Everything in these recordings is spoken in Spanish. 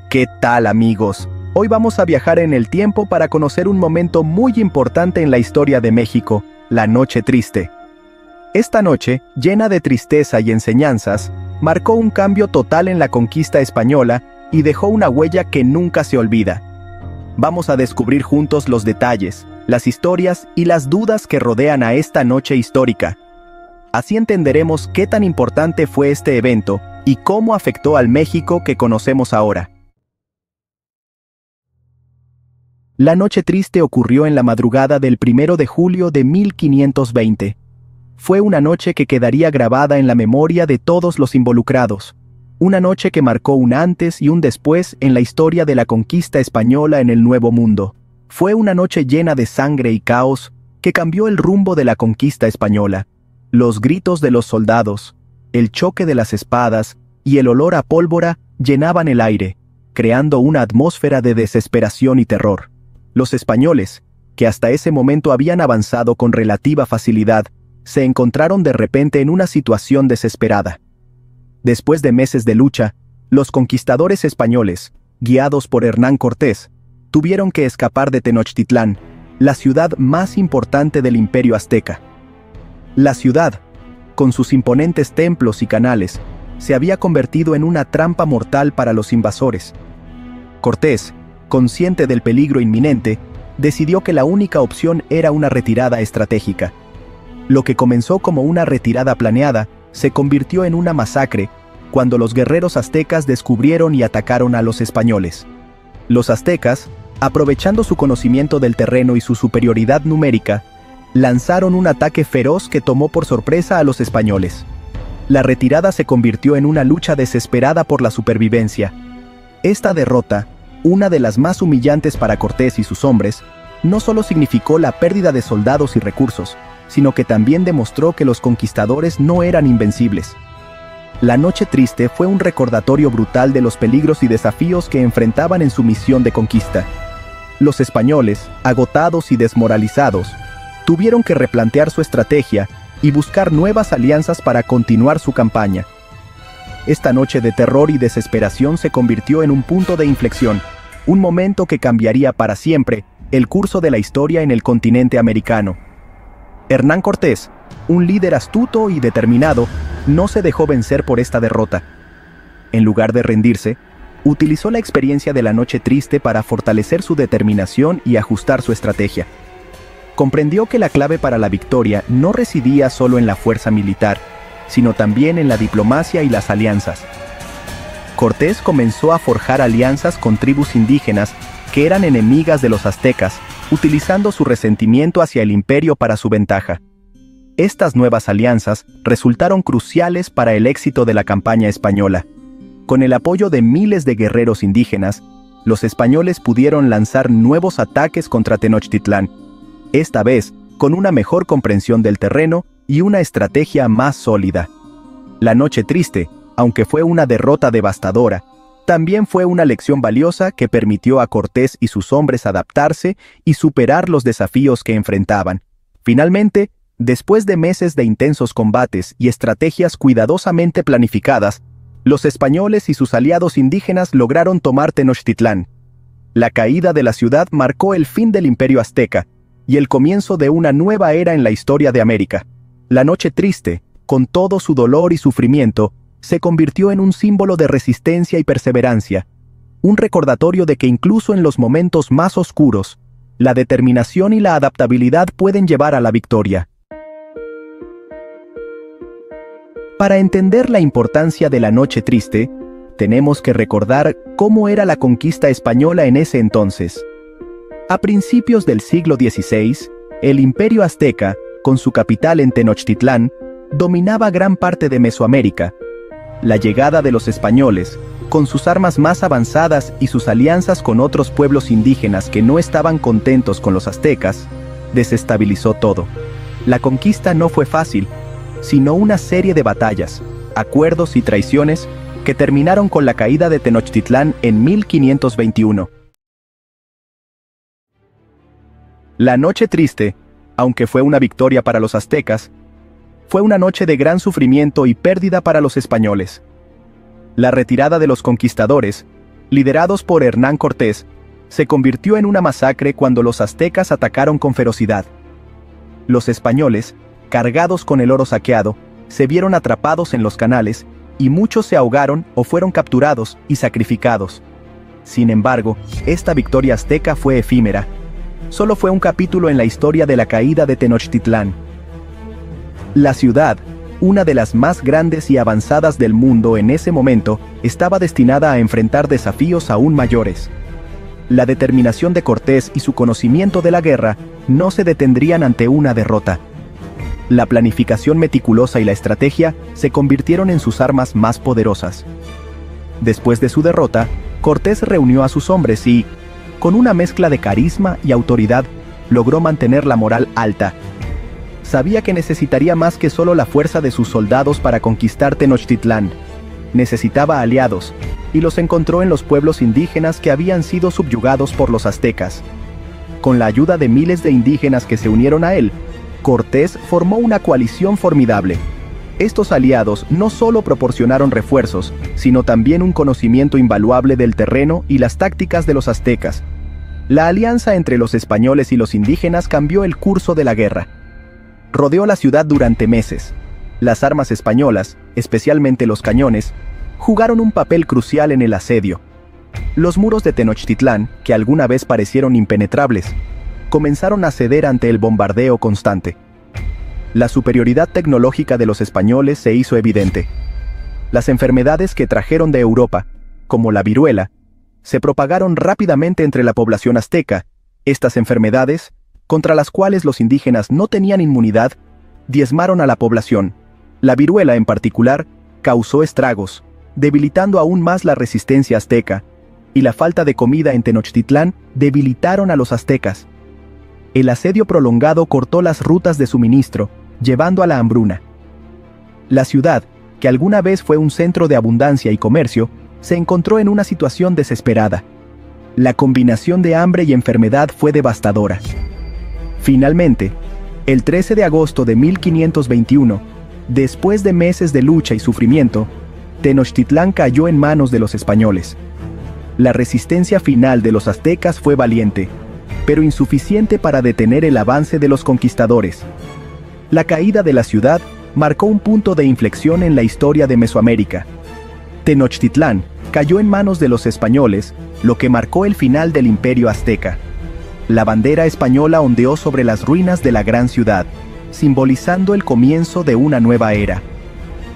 ¿Qué tal, amigos? Hoy vamos a viajar en el tiempo para conocer un momento muy importante en la historia de México, la Noche Triste. Esta noche, llena de tristeza y enseñanzas, marcó un cambio total en la conquista española y dejó una huella que nunca se olvida. Vamos a descubrir juntos los detalles, las historias y las dudas que rodean a esta noche histórica. Así entenderemos qué tan importante fue este evento y cómo afectó al México que conocemos ahora. La Noche Triste ocurrió en la madrugada del 1 de julio de 1520. Fue una noche que quedaría grabada en la memoria de todos los involucrados. Una noche que marcó un antes y un después en la historia de la conquista española en el Nuevo Mundo. Fue una noche llena de sangre y caos que cambió el rumbo de la conquista española. Los gritos de los soldados, el choque de las espadas y el olor a pólvora llenaban el aire, creando una atmósfera de desesperación y terror. Los españoles, que hasta ese momento habían avanzado con relativa facilidad, se encontraron de repente en una situación desesperada. Después de meses de lucha, los conquistadores españoles, guiados por Hernán Cortés, tuvieron que escapar de Tenochtitlán, la ciudad más importante del Imperio Azteca. La ciudad, con sus imponentes templos y canales, se había convertido en una trampa mortal para los invasores. Cortés, consciente del peligro inminente, decidió que la única opción era una retirada estratégica. Lo que comenzó como una retirada planeada se convirtió en una masacre cuando los guerreros aztecas descubrieron y atacaron a los españoles. Los aztecas, aprovechando su conocimiento del terreno y su superioridad numérica, lanzaron un ataque feroz que tomó por sorpresa a los españoles. La retirada se convirtió en una lucha desesperada por la supervivencia. Esta derrota, una de las más humillantes para Cortés y sus hombres, no solo significó la pérdida de soldados y recursos, sino que también demostró que los conquistadores no eran invencibles. La Noche Triste fue un recordatorio brutal de los peligros y desafíos que enfrentaban en su misión de conquista. Los españoles, agotados y desmoralizados, tuvieron que replantear su estrategia y buscar nuevas alianzas para continuar su campaña. Esta noche de terror y desesperación se convirtió en un punto de inflexión, un momento que cambiaría para siempre el curso de la historia en el continente americano. Hernán Cortés, un líder astuto y determinado, no se dejó vencer por esta derrota. En lugar de rendirse, utilizó la experiencia de la Noche Triste para fortalecer su determinación y ajustar su estrategia. Comprendió que la clave para la victoria no residía solo en la fuerza militar, sino también en la diplomacia y las alianzas. Cortés comenzó a forjar alianzas con tribus indígenas que eran enemigas de los aztecas, utilizando su resentimiento hacia el imperio para su ventaja. Estas nuevas alianzas resultaron cruciales para el éxito de la campaña española. Con el apoyo de miles de guerreros indígenas, los españoles pudieron lanzar nuevos ataques contra Tenochtitlán, esta vez con una mejor comprensión del terreno y una estrategia más sólida. La Noche Triste, aunque fue una derrota devastadora, también fue una lección valiosa que permitió a Cortés y sus hombres adaptarse y superar los desafíos que enfrentaban. Finalmente, después de meses de intensos combates y estrategias cuidadosamente planificadas, los españoles y sus aliados indígenas lograron tomar Tenochtitlán. La caída de la ciudad marcó el fin del Imperio Azteca y el comienzo de una nueva era en la historia de América. La Noche Triste, con todo su dolor y sufrimiento, se convirtió en un símbolo de resistencia y perseverancia, un recordatorio de que incluso en los momentos más oscuros, la determinación y la adaptabilidad pueden llevar a la victoria. Para entender la importancia de la Noche Triste, tenemos que recordar cómo era la conquista española en ese entonces. A principios del siglo XVI, el Imperio Azteca, con su capital en Tenochtitlán, dominaba gran parte de Mesoamérica. La llegada de los españoles, con sus armas más avanzadas y sus alianzas con otros pueblos indígenas que no estaban contentos con los aztecas, desestabilizó todo. La conquista no fue fácil, sino una serie de batallas, acuerdos y traiciones que terminaron con la caída de Tenochtitlán en 1521. La Noche Triste, aunque fue una victoria para los aztecas, fue una noche de gran sufrimiento y pérdida para los españoles. La retirada de los conquistadores liderados por Hernán Cortés, se convirtió en una masacre cuando los aztecas atacaron con ferocidad. Los españoles, cargados con el oro saqueado, se vieron atrapados en los canales, y muchos se ahogaron o fueron capturados y sacrificados. Sin embargo, esta victoria azteca fue efímera. Solo fue un capítulo en la historia de la caída de Tenochtitlán. La ciudad, una de las más grandes y avanzadas del mundo en ese momento, estaba destinada a enfrentar desafíos aún mayores. La determinación de Cortés y su conocimiento de la guerra no se detendrían ante una derrota. La planificación meticulosa y la estrategia se convirtieron en sus armas más poderosas. Después de su derrota, Cortés reunió a sus hombres y, con una mezcla de carisma y autoridad, logró mantener la moral alta. Sabía que necesitaría más que solo la fuerza de sus soldados para conquistar Tenochtitlán. Necesitaba aliados, y los encontró en los pueblos indígenas que habían sido subyugados por los aztecas. Con la ayuda de miles de indígenas que se unieron a él, Cortés formó una coalición formidable. Estos aliados no solo proporcionaron refuerzos, sino también un conocimiento invaluable del terreno y las tácticas de los aztecas. La alianza entre los españoles y los indígenas cambió el curso de la guerra. Rodeó la ciudad durante meses. Las armas españolas, especialmente los cañones, jugaron un papel crucial en el asedio. Los muros de Tenochtitlán, que alguna vez parecieron impenetrables, comenzaron a ceder ante el bombardeo constante. La superioridad tecnológica de los españoles se hizo evidente. Las enfermedades que trajeron de Europa, como la viruela, se propagaron rápidamente entre la población azteca. Estas enfermedades, contra las cuales los indígenas no tenían inmunidad, diezmaron a la población. La viruela, en particular, causó estragos, debilitando aún más la resistencia azteca, y la falta de comida en Tenochtitlán debilitaron a los aztecas. El asedio prolongado cortó las rutas de suministro, llevando a la hambruna. La ciudad, que alguna vez fue un centro de abundancia y comercio, se encontró en una situación desesperada. La combinación de hambre y enfermedad fue devastadora. Finalmente, el 13 de agosto de 1521, después de meses de lucha y sufrimiento, Tenochtitlán cayó en manos de los españoles. La resistencia final de los aztecas fue valiente, pero insuficiente para detener el avance de los conquistadores. La caída de la ciudad marcó un punto de inflexión en la historia de Mesoamérica. Tenochtitlán cayó en manos de los españoles, lo que marcó el final del imperio azteca. La bandera española ondeó sobre las ruinas de la gran ciudad, simbolizando el comienzo de una nueva era.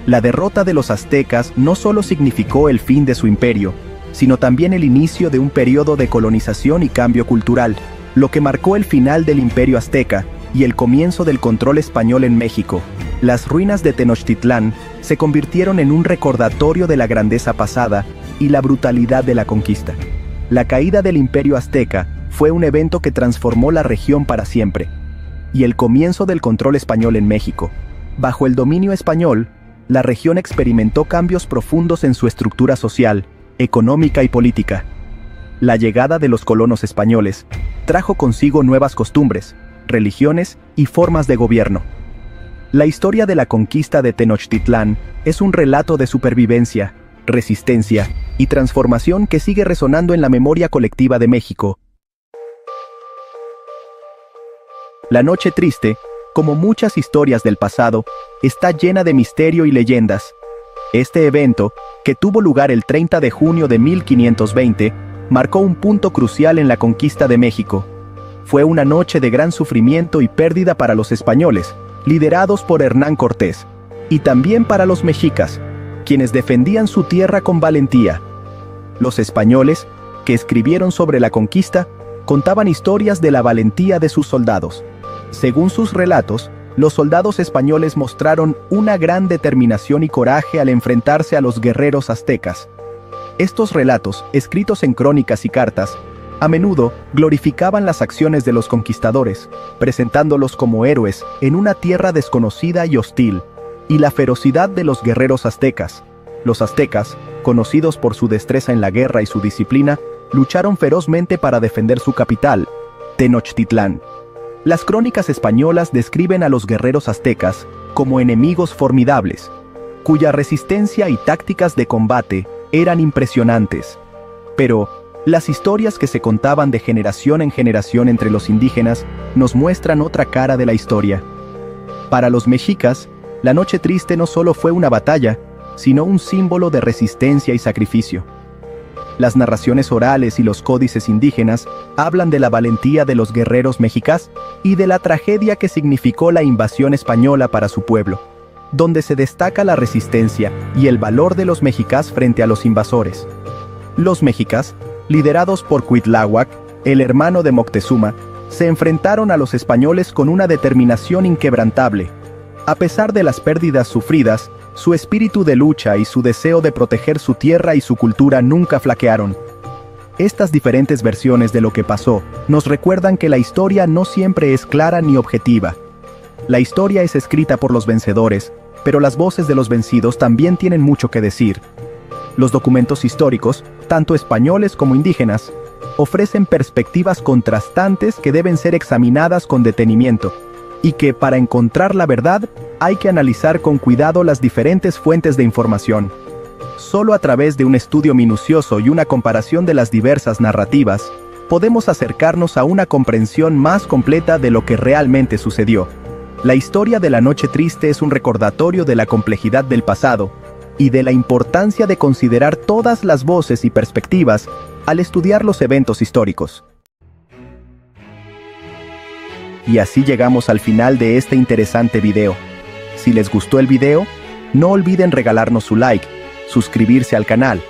La derrota de los aztecas no solo significó el fin de su imperio, sino también el inicio de un periodo de colonización y cambio cultural, lo que marcó el final del imperio azteca y el comienzo del control español en México. Las ruinas de Tenochtitlán se convirtieron en un recordatorio de la grandeza pasada y la brutalidad de la conquista. La caída del imperio azteca fue un evento que transformó la región para siempre, y el comienzo del control español en México. Bajo el dominio español, la región experimentó cambios profundos en su estructura social, económica y política. La llegada de los colonos españoles trajo consigo nuevas costumbres, religiones y formas de gobierno. La historia de la conquista de Tenochtitlán es un relato de supervivencia, resistencia y transformación que sigue resonando en la memoria colectiva de México. La Noche Triste, como muchas historias del pasado, está llena de misterio y leyendas. Este evento, que tuvo lugar el 30 de junio de 1520, marcó un punto crucial en la conquista de México. Fue una noche de gran sufrimiento y pérdida para los españoles, liderados por Hernán Cortés, y también para los mexicas, quienes defendían su tierra con valentía. Los españoles, que escribieron sobre la conquista, contaban historias de la valentía de sus soldados. Según sus relatos, los soldados españoles mostraron una gran determinación y coraje al enfrentarse a los guerreros aztecas. Estos relatos, escritos en crónicas y cartas, a menudo glorificaban las acciones de los conquistadores, presentándolos como héroes en una tierra desconocida y hostil, y la ferocidad de los guerreros aztecas. Los aztecas, conocidos por su destreza en la guerra y su disciplina, lucharon ferozmente para defender su capital, Tenochtitlán. Las crónicas españolas describen a los guerreros aztecas como enemigos formidables, cuya resistencia y tácticas de combate eran impresionantes. Pero las historias que se contaban de generación en generación entre los indígenas nos muestran otra cara de la historia. Para los mexicas, la Noche Triste no solo fue una batalla, sino un símbolo de resistencia y sacrificio. Las narraciones orales y los códices indígenas hablan de la valentía de los guerreros mexicas y de la tragedia que significó la invasión española para su pueblo, donde se destaca la resistencia y el valor de los mexicas frente a los invasores. Los mexicas, liderados por Cuitláhuac, el hermano de Moctezuma, se enfrentaron a los españoles con una determinación inquebrantable. A pesar de las pérdidas sufridas, su espíritu de lucha y su deseo de proteger su tierra y su cultura nunca flaquearon. Estas diferentes versiones de lo que pasó nos recuerdan que la historia no siempre es clara ni objetiva. La historia es escrita por los vencedores, pero las voces de los vencidos también tienen mucho que decir. Los documentos históricos, tanto españoles como indígenas, ofrecen perspectivas contrastantes que deben ser examinadas con detenimiento, y que para encontrar la verdad hay que analizar con cuidado las diferentes fuentes de información. Solo a través de un estudio minucioso y una comparación de las diversas narrativas, podemos acercarnos a una comprensión más completa de lo que realmente sucedió. La historia de la Noche Triste es un recordatorio de la complejidad del pasado, y de la importancia de considerar todas las voces y perspectivas al estudiar los eventos históricos. Y así llegamos al final de este interesante video. Si les gustó el video, no olviden regalarnos su like, suscribirse al canal,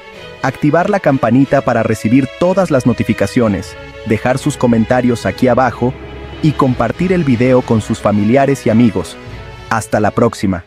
activar la campanita para recibir todas las notificaciones, dejar sus comentarios aquí abajo y compartir el video con sus familiares y amigos. Hasta la próxima.